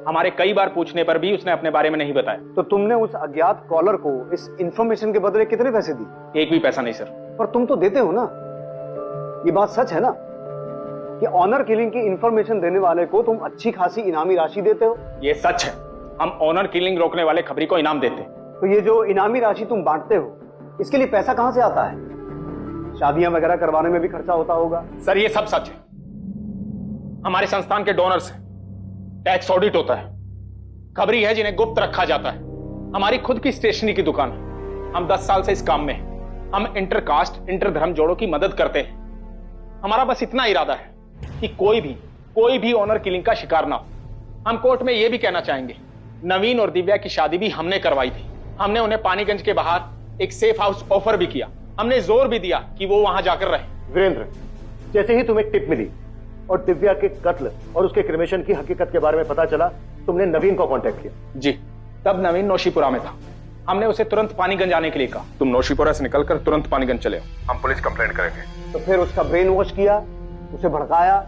हमारे कई बार पूछने पर भी उसने अपने बारे में नहीं बताया। तो तुमने उस अज्ञात कॉलर को इस इन्फॉर्मेशन के बदले कितने पैसे दिए? एक भी पैसा नहीं सर। पर तुम तो देते हो ना, ये बात सच है ना कि ऑनर किलिंग की इन्फॉर्मेशन देने वाले को तुम अच्छी खासी इनामी राशि देते हो? ये सच है, हम ऑनर किलिंग रोकने वाले खबरी को इनाम देते हैं। तो ये जो इनामी राशि तुम बांटते हो, इसके लिए पैसा कहां से आता है? शादियां वगैरह करवाने में भी खर्चा होता होगा। सर ये सब सच है। हमारे संस्थान के डोनर से टैक्स ऑडिट होता है, खबरी है जिन्हें गुप्त रखा जाता है। हमारी खुद की स्टेशनरी की दुकान है। हम 10 साल से इस काम में हैं। हम इंटरकास्ट इंटर धर्म जोड़ों की मदद करते हैं। हमारा बस इतना इरादा है कि कोई भी ऑनर किलिंग का शिकार ना हो। हम कोर्ट में यह भी कहना चाहेंगे, नवीन और दिव्या की शादी भी हमने करवाई थी। हमने उन्हें पानीगंज के बाहर एक सेफ हाउस ऑफर भी किया। हमने जोर भी दिया कि वो वहां जाकर रहे। वीरेंद्र, जैसे ही तुम्हें टिप मिली और दिव्या के कत्ल और उसके क्रिमेशन की हकीकत के बारे में पता चला, तुमने नवीन को कांटेक्ट किया। जी, तब नवीन नौशीपुरा में था। हमने उसे तुरंत पानीगंज आने के लिए कहा। तुम नौशीपुरा से निकलकर तुरंत पानीगंज चले आओ, हम पुलिस कंप्लेंट करेंगे। तो फिर उसका ब्रेन वॉश किया, उसे भड़काया।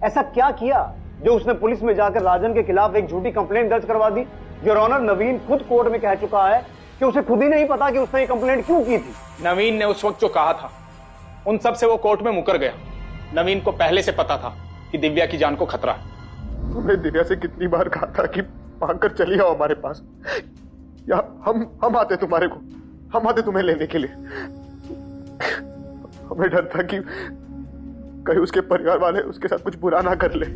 ऐसा क्या किया जो उसने पुलिस में जाकर राजन के खिलाफ एक झूठी कंप्लेंट दर्ज करवा दी? योर ऑनर, नवीन खुद कोर्ट में कह चुका है कि उसे खुद ही नहीं पता कि उसने ये कंप्लेंट क्यों की थी। नवीन ने उस वक्त जो कहा था, उन सब से वो कोर्ट में मुकर गया। नवीन को पहले से पता था कि दिव्या की जान को खतरा है। तुम्हें दिव्या से कितनी बार कहा था कि भागकर चली आओ हमारे पास, या हम आते तुम्हारे को, हम आते तुम्हें लेने के लिए। हमें डर था कि कहीं उसके परिवार वाले उसके साथ कुछ बुरा ना कर ले,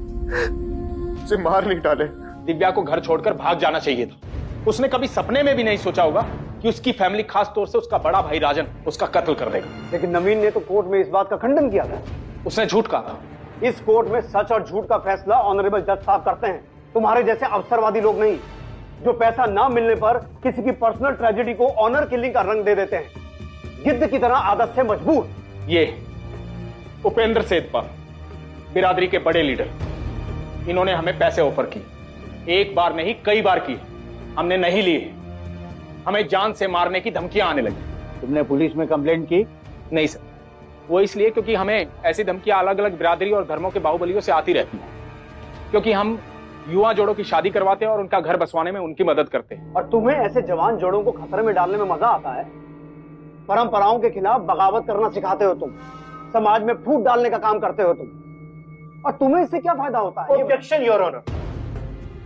उसे मार नहीं डाले। दिव्या को घर छोड़कर भाग जाना चाहिए था। उसने कभी सपने में भी नहीं सोचा होगा कि उसकी फैमिली, खास तौर से उसका बड़ा भाई राजन, उसका कत्ल कर देगा। लेकिन नवीन ने तो कोर्ट में इस बात का खंडन किया था। उसने झूठ कहा था। इस कोर्ट में सच और झूठ का फैसला ऑनरेबल जज साहब करते हैं, तुम्हारे जैसे अवसरवादी लोग नहीं, जो पैसा ना मिलने पर किसी की पर्सनल ट्रेजेडी को ऑनर किलिंग का रंग दे देते हैं, गिद्ध की तरह आदत से मजबूर। ये उपेंद्र सेठपाल, बिरादरी के बड़े लीडर, इन्होंने हमें पैसे ऑफर किए। एक बार नहीं, कई बार किए। हमने नहीं लिए। हमें जान से मारने की धमकियां आने लगी। तुमने पुलिस में कंप्लेंट की? नहीं सर, वो इसलिए क्योंकि हमें ऐसी धमकियां अलग अलग बिरादरी और धर्मों के बाहुबलियों से आती रहती हैं, क्योंकि हम युवा जोड़ों की शादी करवाते हैं और उनका घर बसवाने में उनकी मदद करते हैं। और तुम्हें ऐसे जवान जोड़ों को खतरे में डालने में मजा आता है? परंपराओं के खिलाफ बगावत करना सिखाते हो तुम, समाज में फूट डालने का काम करते हो तुम, और तुम्हें इससे क्या फायदा होता है? ऑब्जेक्शन योर ऑनर,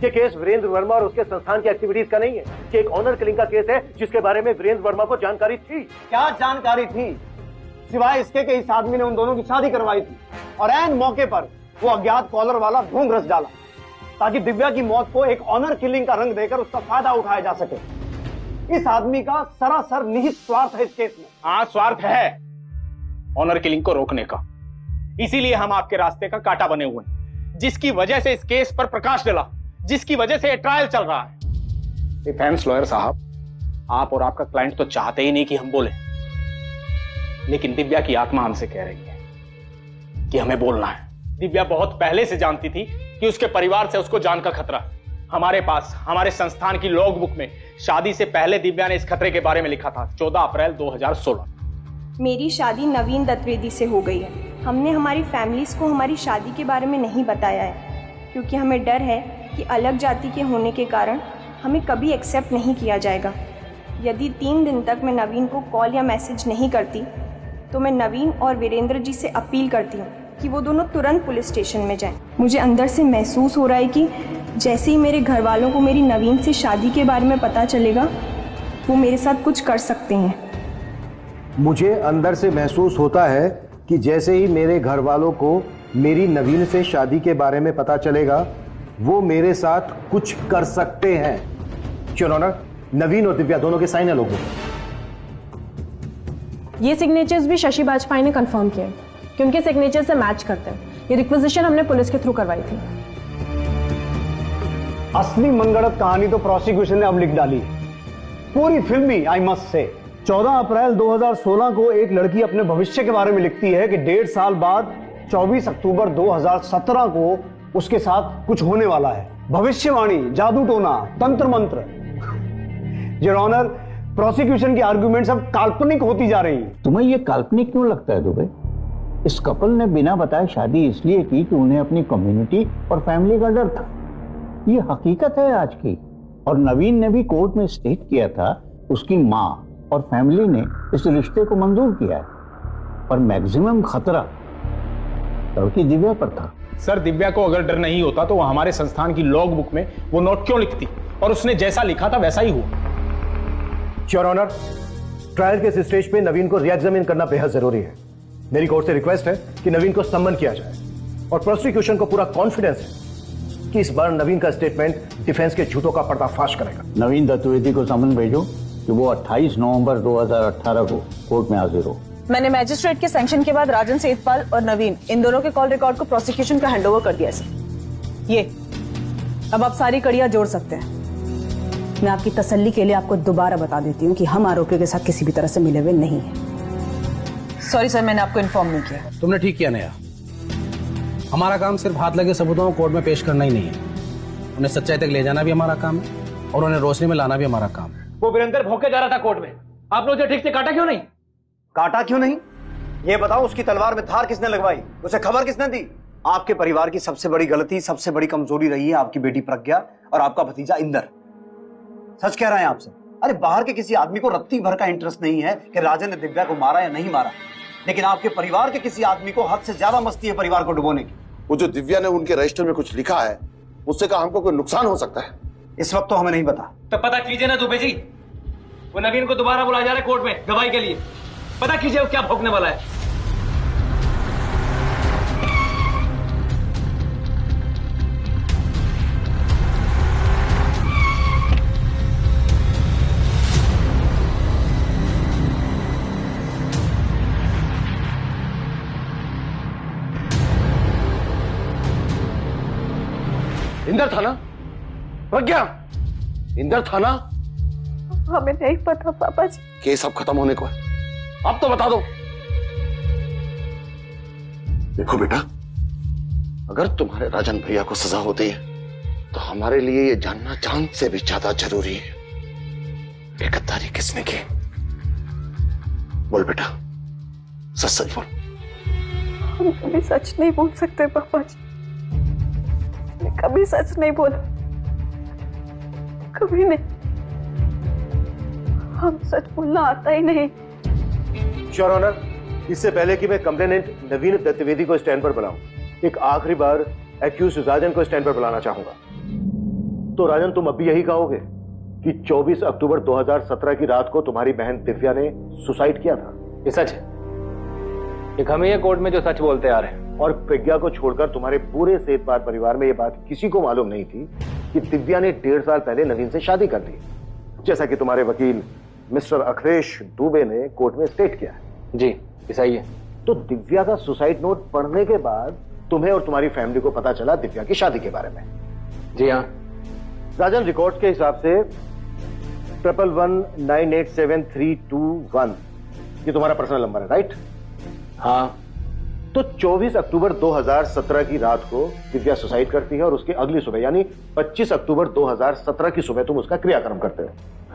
ये केस वीरेंद्र वर्मा और उसके संस्थान की एक्टिविटीज का नहीं है, कि एक ऑनर किलिंग का केस है जिसके बारे में वीरेंद्र वर्मा को जानकारी थी। क्या जानकारी थी, सिवाय इसके कि इस आदमी ने उन दोनों की शादी करवाई थी और ऐन मौके पर वो अज्ञात कॉलर वाला ढोंग रच डाला ताकि दिव्या की मौत को एक ऑनर किलिंग का रंग देकर उसका फायदा उठाया जा सके। इस आदमी का सरासर निहित स्वार्थ है इस केस में। हाँ, स्वार्थ है ऑनर किलिंग को रोकने का। इसीलिए हम आपके रास्ते का कांटा बने हुए हैं, जिसकी वजह से इस केस पर प्रकाश डला, जिसकी वजह से ये ट्रायल चल रहा है। डिफेंस लॉयर साहब, आप और आपका क्लाइंट तो चाहते ही नहीं कि हम बोले, लेकिन दिव्या की आत्मा हमसे कह रही है कि हमें बोलना है। दिव्या बहुत पहले से जानती थी कि उसके परिवार से उसको जान का खतरा है। हमारे पास, हमारे संस्थान की लॉग बुक में शादी से पहले दिव्या ने इस खतरे के बारे में लिखा था, 14 अप्रैल 2016। मेरी शादी नवीन दत्वेदी से हो गई है। हमने हमारी फैमिलीज को हमारी शादी के बारे में नहीं बताया है, क्योंकि हमें डर है कि अलग जाति के होने के कारण हमें कभी एक्सेप्ट नहीं किया जाएगा। यदि 3 दिन तक मैं नवीन को कॉल या मैसेज नहीं करती, तो मैं नवीन और वीरेंद्र जी से अपील करती हूँ कि वो दोनों तुरंत पुलिस स्टेशन में जाएं। मुझे अंदर से महसूस हो रहा है कि जैसे ही मेरे घर वालों को मेरी नवीन से शादी के बारे में पता चलेगा, वो मेरे साथ कुछ कर सकते हैं। मुझे अंदर से महसूस होता है कि जैसे ही मेरे घर वालों को मेरी नवीन से शादी के बारे में पता चलेगा, वो मेरे साथ कुछ कर सकते हैं। योर ऑनर, नवीन और दिव्या दोनों के साइन है लोगों। ये सिग्नेचर्स भी शशि बाजपेयी ने कंफर्म किए कि उनके सिग्नेचर से मैच करते हैं। ये रिक्विजिशन हमने पुलिस के थ्रू करवाई थी। असली मनगढ़ंत कहानी तो प्रोसिक्यूशन ने अब लिख डाली है, पूरी फिल्मी, आई मस्ट से। 14 अप्रैल 2016 को एक लड़की अपने भविष्य के बारे में लिखती है कि 1.5 साल बाद 24 अक्टूबर 2017 को उसके साथ कुछ होने वाला है। भविष्यवाणी, जादू टोना, तंत्र मंत्र। योर ऑनर, प्रोसिक्यूशन की आर्गुमेंट्स अब काल्पनिक होती जा रही हैं। तुम्हें यह काल्पनिक क्यों लगता है दुबे? इस कपल ने बिना बताए शादी इसलिए की कि उन्हें अपनी कम्युनिटी और फैमिली का डर था। ये हकीकत है आज की। और नवीन ने भी कोर्ट में स्टेट किया था, उसकी माँ और फैमिली ने इस रिश्ते को मंजूर किया है। पर मैक्सिमम खतरा लड़की दिव्या पर था। सर, दिव्या को अगर डर नहीं होता तो वो हमारे संस्थान की लॉग बुक में वो नोट क्यों लिखती? और उसने जैसा लिखा था वैसा ही हुआ। योर ऑनर, ट्रायल के इस स्टेज पे नवीन को रीएग्जामिन करना बेहद जरूरी है। मेरी कोर्ट से रिक्वेस्ट है कि नवीन को सम्मन किया जाए और प्रोसिक्यूशन को पूरा कॉन्फिडेंस है कि इस बार नवीन का स्टेटमेंट डिफेंस के झूठों का पर्दाफाश करेगा। नवीन दत्तवेदी को समन भेजो कि वो 28 नवंबर 2018 को कोर्ट में हाजिर हो। मैंने मैजिस्ट्रेट के सैंक्शन के बाद राजन सेठपाल और नवीन इन दोनों के कॉल रिकॉर्ड को प्रोसिक्यूशन का हैंडओवर कर दिया सर। ये अब आप सारी कड़ियां जोड़ सकते हैं। मैं आपकी तसल्ली के लिए आपको दोबारा बता देती हूँ कि हम आरोपियों के साथ किसी भी तरह से मिले हुए नहीं हैं। सॉरी सर, मैंने आपको इन्फॉर्म नहीं किया। तुमने ठीक किया नया। हमारा काम सिर्फ हाथ लगे सबूतों को कोर्ट में पेश करना ही नहीं है, उन्हें सच्चाई तक ले जाना भी हमारा काम है और उन्हें रोशनी में लाना भी हमारा काम है। वो वीरेंद्र भौंके जा रहा था कोर्ट में, आप लोग जो ठीक से काटा क्यों नहीं? काटा क्यों नहीं? ये बताओ, उसकी तलवार में धार किसने लगवाई? उसे खबर किसने दी? आपके परिवार की सबसे बड़ी गलती, सबसे बड़ी कमजोरी रही है आपकी बेटी प्रज्ञा और आपका भतीजा इंदर। सच कह रहे हैं आपसे। अरे बाहर के किसी आदमी को रत्ती भर का इंटरेस्ट नहीं है कि राजन ने दिव्या को मारा या नहीं मारा, लेकिन आपके परिवार के किसी आदमी को हद से ज्यादा मस्ती है परिवार को डुबोने की। वो जो दिव्या ने उनके रजिस्टर में कुछ लिखा है, उससे क्या हमको कोई नुकसान हो सकता है? इस वक्त तो हमें नहीं पता। तो पता कीजिए ना दुबे जी, वो नवीन को दोबारा बुलाया जा रहा है कोर्ट में गवाही के लिए। पता कीजिए वो क्या भोगने वाला है। इंदर थाना? प्रज्ञा, इंदर थाना? हमें नहीं पता पापा जी। केस अब खत्म होने को है, अब तो बता दो। देखो बेटा, अगर तुम्हारे राजन भैया को सजा होती है तो हमारे लिए ये जानना जान से भी ज्यादा जरूरी है कि गद्दारी किसने की। बोल बेटा, सच सच बोल। हम कभी सच नहीं बोल सकते पापा जी, मैं कभी सच नहीं बोला, कभी नहीं। हम सच बोलना आता ही नहीं। योर ऑनर, इससे पहले कि मैं कंप्लेनेंट नवीन दत्तवेदी को स्टैंड पर बुलाऊं, एक आखिरी बार एक्यूज राजन को स्टैंड पर बुलाना चाहूंगा। तो राजन, तुम अब भी यही कहोगे कि 24 अक्टूबर 2017 की रात को तुम्हारी बहन दिव्या ने सुसाइड किया था? ये सच है। एक हम ही कोर्ट में जो सच बोलते आ रहे हैं। और प्रज्ञा को छोड़कर तुम्हारे पूरे सेठपाल परिवार में यह बात किसी को मालूम नहीं थी कि दिव्या ने 1.5 साल पहले नवीन से शादी कर ली, जैसा कि तुम्हारे वकील मिस्टर अखिलेश दुबे ने कोर्ट में स्टेट किया है। जी, ऐसा ही है। तो दिव्या का सुसाइड नोट पढ़ने के बाद तुम्हें और तुम्हारी फैमिली को पता चला दिव्या की शादी के बारे में? जी हाँ। राजन, रिकॉर्ड्स के हिसाब से 11198731 ये तुम्हारा पर्सनल नंबर है, राइट? हाँ। तो 24 अक्टूबर 2017 की रात को दिव्या सुसाइड करती है और उसके अगली सुबह यानी 25 अक्टूबर 2017 की सुबह तुम उसका क्रियाक्रम करते हो।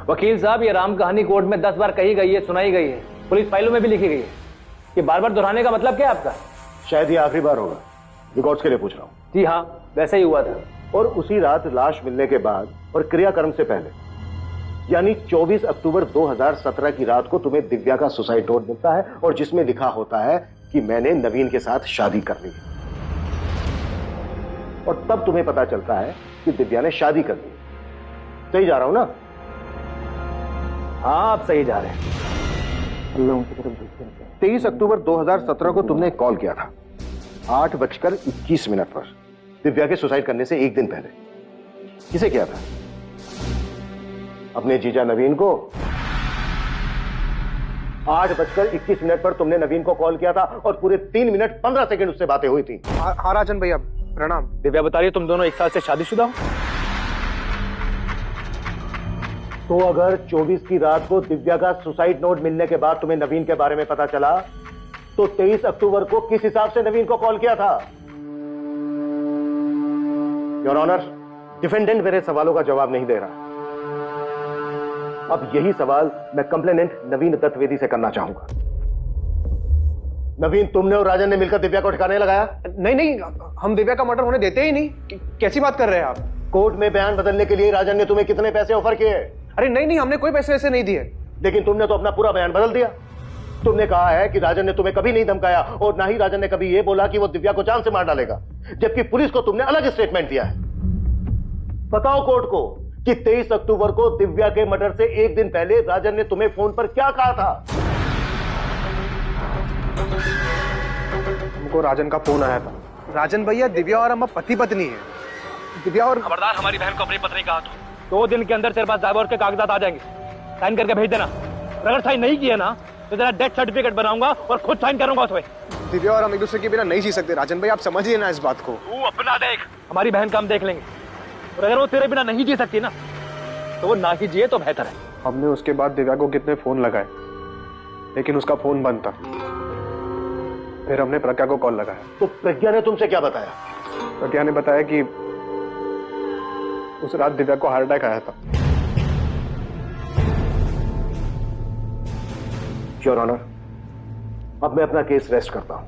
वकील साहब, ये राम कहानी कोर्ट में 10 बार कही गई है, सुनाई गई है, पुलिस फाइलों में भी लिखी गई है। ये बार बार दोहराने का मतलब क्या है आपका? शायद ये आखिरी बार होगा, रिकॉर्ड्स के लिए पूछ रहा हूं। जी हाँ, वैसे ही हुआ था। और उसी रात लाश मिलने के बाद और क्रियाक्रम से पहले यानी 24 अक्टूबर 2017 की रात को तुम्हें दिव्या का सुसाइड नोट मिलता है और जिसमें लिखा होता है कि मैंने नवीन के साथ शादी कर ली। और तब तुम्हें पता चलता है कि दिव्या ने शादी कर ली। सही जा रहा हूं ना? हाँ, आप सही जा रहे हैं। 23 अक्टूबर 2017 को तुमने कॉल किया था 8:21 पर, दिव्या के सुसाइड करने से एक दिन पहले। किसे किया था? अपने जीजा नवीन को। 8:21 पर तुमने नवीन को कॉल किया था और पूरे 3 मिनट 15 सेकंड उससे बातें हुई थी। हाँ राजन भैया, प्रणाम। दिव्या बता रही है तुम दोनों 1 साल से शादीशुदा हो? तो अगर 24 की रात को दिव्या का सुसाइड नोट मिलने के बाद तुम्हें नवीन के बारे में पता चला, तो 23 अक्टूबर को किस हिसाब से नवीन को कॉल किया था? योर ऑनर, डिफेंडेंट मेरे सवालों का जवाब नहीं दे रहा। अब यही सवाल मैं कंप्लेनेंट नवीन दत्तवेदी से करना चाहूंगा। नवीन, तुमने और राजन ने मिलकर दिव्या को ठिकाने लगाया? नहीं नहीं, हम दिव्या का मर्डर होने देते ही नहीं। कैसी बात कर रहे हैं आप? कोर्ट में बयान बदलने के लिए राजन ने तुम्हें कितने पैसे ऑफर किए? अरे नहीं नहीं, हमने कोई पैसे वैसे नहीं दिए। लेकिन तुमने तो अपना पूरा बयान बदल दिया। तुमने कहा है कि राजन ने तुम्हें कभी नहीं धमकाया और ना ही राजन ने कभी यह बोला कि वो दिव्या को जान से मार डालेगा, जबकि पुलिस को तुमने अलग स्टेटमेंट दिया है। बताओ कोर्ट को कि 23 अक्टूबर को दिव्या के मर्डर से एक दिन पहले राजन ने तुम्हें फोन पर क्या कहा था? हमको राजन का फोन आया था। राजन भैया, दिव्या और हम पति पत्नी है। दिव्या और खबरदार हमारी बहन को अपनी पत्नी कहा तो 2 दिन के अंदर तेरे पास डाइवोर्स के कागजात आ जाएंगे, साइन करके भेज देना। अगर साइन नहीं किया ना तो तेरा डेथ सर्टिफिकेट बनाऊंगा और खुद साइन करूंगा उसमें। दिव्या और हम एक दूसरे के बिना नहीं जी सकते राजन भाई, आप समझिए ना इस बात को। तू अपना देख, हमारी बहन का हम देख लेंगे। और अगर वो तेरे बिना नहीं जी सकती ना तो वो ना ही जिए तो बेहतर है। हमने उसके बाद दिव्या को कितने फोन लगाए, लेकिन उसका फोन बंद था। फिर हमने प्रज्ञा को कॉल लगाया। तो प्रज्ञा ने तुमसे क्या बताया? प्रज्ञा ने बताया कि उस रात दिव्या को हार्ट अटैक आया था। योर ऑनर, अब मैं अपना केस रेस्ट करता हूं।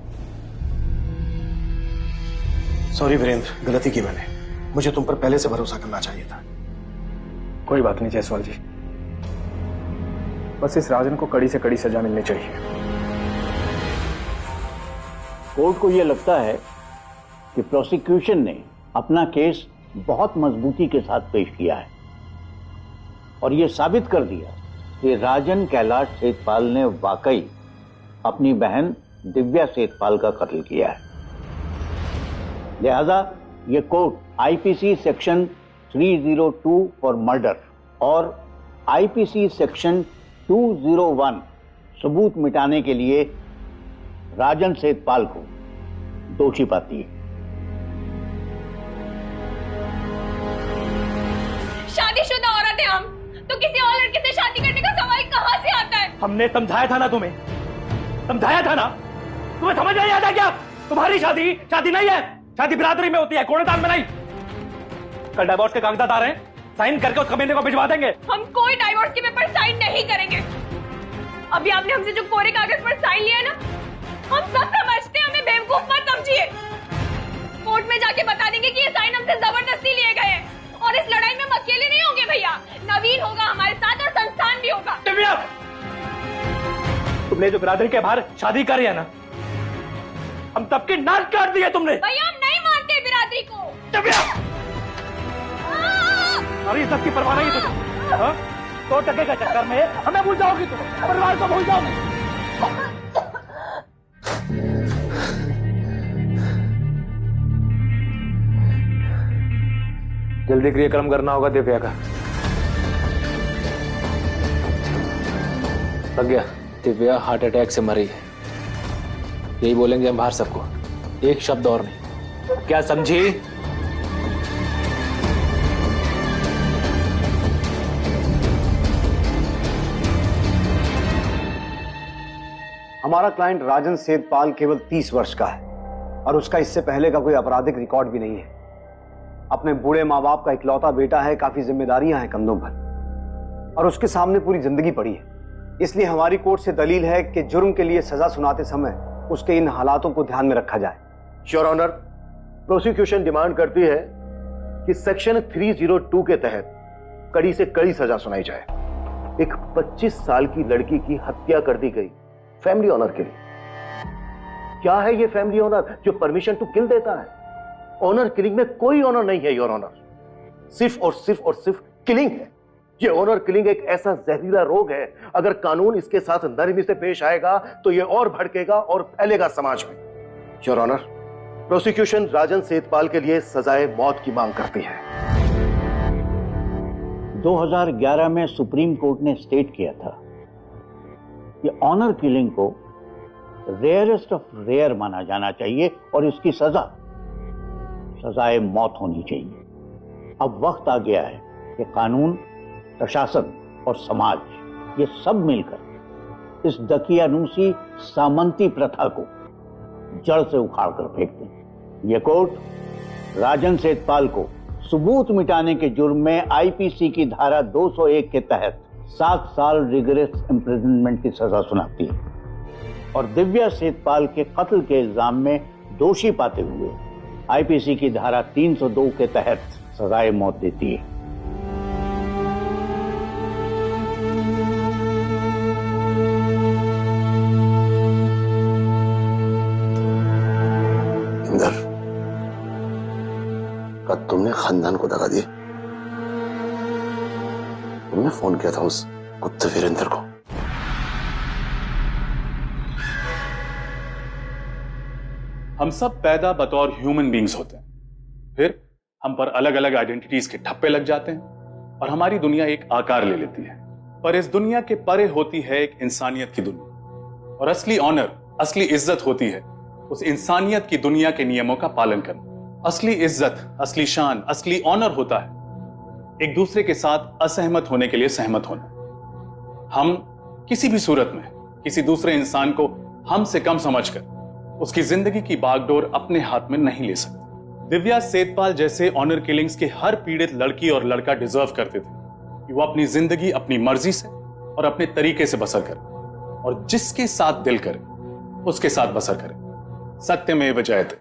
सॉरी वीरेंद्र, गलती की मैंने। मुझे तुम पर पहले से भरोसा करना चाहिए था। कोई बात नहीं जायसवाल जी, बस इस राजन को कड़ी से कड़ी सजा मिलनी चाहिए। कोर्ट को यह लगता है कि प्रोसिक्यूशन ने अपना केस बहुत मजबूती के साथ पेश किया है और यह साबित कर दिया कि राजन कैलाश सेठपाल ने वाकई अपनी बहन दिव्या सेठपाल का कत्ल किया है। लिहाजा यह court IPC section 302 for murder और आईपीसी सेक्शन 201 सबूत मिटाने के लिए राजन सेठपाल को दोषी पाती है। शादीशुदा औरत है हम, तो किसी और लड़के से शादी करने का सवाल कहां से आता है? हमने समझाया था ना तुम्हें, समझाया था ना। तुम्हें समझ नहीं आता क्या? तुम्हारी शादी शादी नहीं है, शादी बिरादरी में होती है, कूड़ेदान में नहीं। कल डाइवोर्स के कागजात आ रहे हैं, साइन करके उस कमीने को भिजवा देंगे। हम कोई डाइवोर्स के पेपर साइन नहीं करेंगे। अभी आपने हमसे जो कोरे कागज पर साइन लिया ना, हम सब समझते हैं, हमें बेवकूफ मत समझिए। कोर्ट में जाके बता देंगे कि ये साइन हमसे जबरदस्ती लिए गए हैं। और इस लड़ाई में हम अकेले नहीं होंगे भैया, नवीन होगा हमारे साथ और संस्थान भी होगा। तुमने जो बिरादरी के बाहर शादी करी है ना, हम सबकी नाक काट दी है तुमने। भैया हम नहीं मानते बिरादरी को। अरे इज्जत की परवाह नहीं तुझे? तो टके के चक्कर में हमें भूल जाओगी, तुम परिवार को भूल जाओगी। जल्दी क्रियाक्रम करना होगा दिव्या का। प्रज्ञा, दिव्या हार्ट अटैक से मरी है, यही बोलेंगे हम बाहर सबको, एक शब्द और नहीं। क्या समझी? हमारा क्लाइंट राजन सेठपाल केवल 30 वर्ष का है और उसका इससे पहले का कोई आपराधिक रिकॉर्ड भी नहीं है। अपने बूढ़े माँ बाप का इकलौता बेटा है, काफी जिम्मेदारियां हैं कंधों पर और उसके सामने पूरी जिंदगी पड़ी है। इसलिए हमारी कोर्ट से दलील है कि जुर्म के लिए सजा सुनाते समय उसके इन हालातों को ध्यान में रखा जाए। योर ऑनर, प्रोसिक्यूशन डिमांड करती है कि सेक्शन 302 के तहत कड़ी से कड़ी सजा सुनाई जाए। एक 25 साल की लड़की की हत्या कर दी गई फैमिली ऑनर के लिए। क्या है ये फैमिली ऑनर जो परमिशन टू किल देता है? ऑनर किलिंग में कोई ऑनर नहीं है योर ऑनर, सिर्फ और सिर्फ किलिंग है। ये ऑनर किलिंग एक ऐसा जहरीला रोग है, अगर कानून इसके साथ नरमी से पेश आएगा तो ये और भड़केगा और फैलेगा समाज में। योर ऑनर, प्रोसिक्यूशन राजन सेठपाल के लिए सजाए मौत की मांग करती है। 2011 में सुप्रीम कोर्ट ने स्टेट किया था कि ऑनर किलिंग को रेयरेस्ट ऑफ रेयर माना जाना चाहिए और इसकी सजाए मौत होनी चाहिए। अब वक्त आ गया है कि कानून, प्रशासन और समाज ये सब मिलकर इस दकियानूसी सामंती प्रथा को जड़ से उखाड़ कर फेंक दें। ये कोर्ट राजन सेठपाल को सबूत मिटाने के जुर्म में आईपीसी की धारा 201 के तहत 7 साल रिगरस इम्प्रिजनमेंट की सजा सुनाती है और दिव्या सेतपाल के कत्ल के इल्जाम में दोषी पाते हुए आईपीसी की धारा 302 के तहत सजाए मौत देती है। इंदर, कब तुमने खानदान को दगा दिया? तुमने फोन किया था उस कुत्ते वीरेंद्र को? हम सब पैदा बतौर ह्यूमन बींग्स होते हैं, फिर हम पर अलग अलग आइडेंटिटीज के ठप्पे लग जाते हैं और हमारी दुनिया एक आकार ले लेती है। पर इस दुनिया के परे होती है एक इंसानियत की दुनिया, और असली ऑनर, असली इज्जत होती है उस इंसानियत की दुनिया के नियमों का पालन करना। असली इज्जत, असली शान, असली ऑनर होता है एक दूसरे के साथ असहमत होने के लिए सहमत होना। हम किसी भी सूरत में किसी दूसरे इंसान को हमसे कम समझकर उसकी जिंदगी की बागडोर अपने हाथ में नहीं ले सकते। दिव्या सेतपाल जैसे ऑनर किलिंग्स के हर पीड़ित लड़की और लड़का डिजर्व करते थे कि वो अपनी जिंदगी अपनी मर्जी से और अपने तरीके से बसर करे, और जिसके साथ दिल करे उसके साथ बसर करे। सत्यमेव जयते।